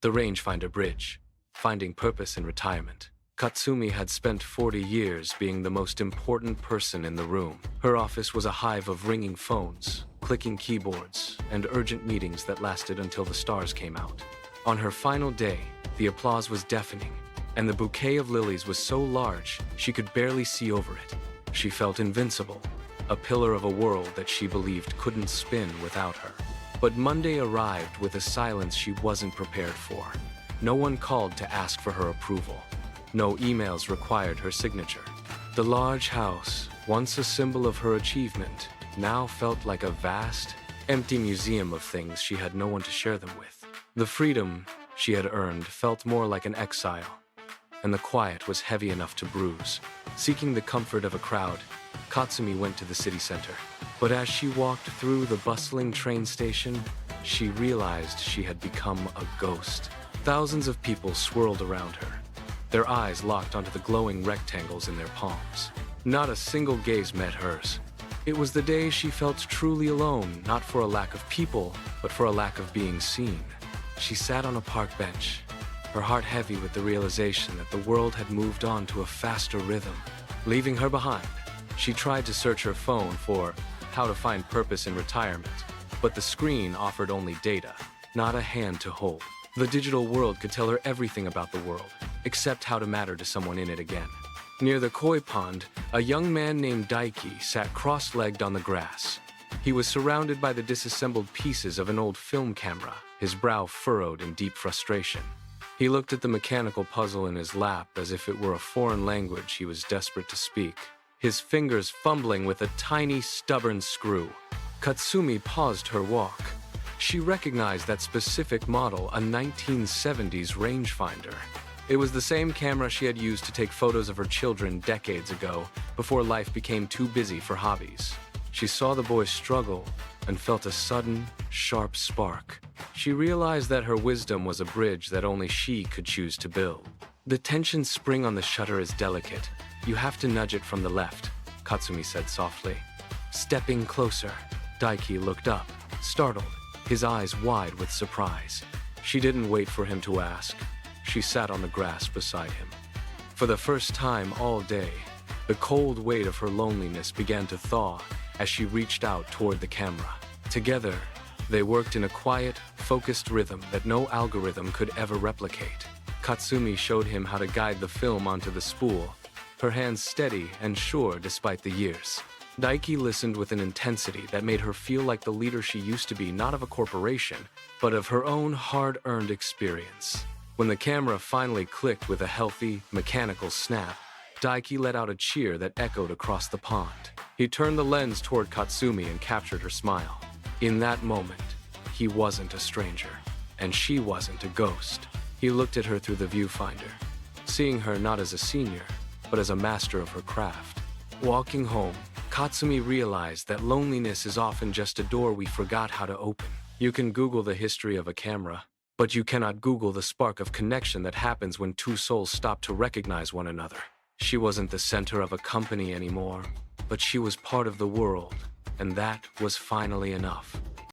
The Rangefinder Bridge. Finding purpose in retirement. Katsumi had spent 40 years being the most important person in the room. Her office was a hive of ringing phones, clicking keyboards, and urgent meetings that lasted until the stars came out. On her final day, the applause was deafening, and the bouquet of lilies was so large she could barely see over it. She felt invincible, a pillar of a world that she believed couldn't spin without her. But Monday arrived with a silence she wasn't prepared for. No one called to ask for her approval. No emails required her signature. The large house, once a symbol of her achievement, now felt like a vast, empty museum of things she had no one to share them with. The freedom she had earned felt more like an exile, and the quiet was heavy enough to bruise. Seeking the comfort of a crowd, Katsumi went to the city center. But as she walked through the bustling train station, she realized she had become a ghost. Thousands of people swirled around her, their eyes locked onto the glowing rectangles in their palms. Not a single gaze met hers. It was the day she felt truly alone, not for a lack of people, but for a lack of being seen. She sat on a park bench, her heart heavy with the realization that the world had moved on to a faster rhythm, leaving her behind. She tried to search her phone for how to find purpose in retirement, but the screen offered only data, not a hand to hold. The digital world could tell her everything about the world, except how to matter to someone in it again. Near the koi pond, a young man named Daiki sat cross-legged on the grass. He was surrounded by the disassembled pieces of an old film camera, his brow furrowed in deep frustration. He looked at the mechanical puzzle in his lap as if it were a foreign language he was desperate to speak, his fingers fumbling with a tiny, stubborn screw. Katsumi paused her walk. She recognized that specific model, a 1970s rangefinder. It was the same camera she had used to take photos of her children decades ago, before life became too busy for hobbies. She saw the boy struggle and felt a sudden, sharp spark. She realized that her wisdom was a bridge that only she could choose to build. The tension spring on the shutter is delicate. You have to nudge it from the left, Katsumi said softly. Stepping closer, Daiki looked up, startled, his eyes wide with surprise. She didn't wait for him to ask. She sat on the grass beside him. For the first time all day, the cold weight of her loneliness began to thaw as she reached out toward the camera. Together, they worked in a quiet, focused rhythm that no algorithm could ever replicate. Katsumi showed him how to guide the film onto the spool, her hands steady and sure despite the years. Daiki listened with an intensity that made her feel like the leader she used to be, not of a corporation, but of her own hard-earned experience. When the camera finally clicked with a healthy, mechanical snap, Daiki let out a cheer that echoed across the pond. He turned the lens toward Katsumi and captured her smile. In that moment, he wasn't a stranger, and she wasn't a ghost. He looked at her through the viewfinder, seeing her not as a senior, but as a master of her craft. Walking home, Katsumi realized that loneliness is often just a door we forgot how to open. You can Google the history of a camera, but you cannot Google the spark of connection that happens when two souls stop to recognize one another. She wasn't the center of a company anymore, but she was part of the world, and that was finally enough.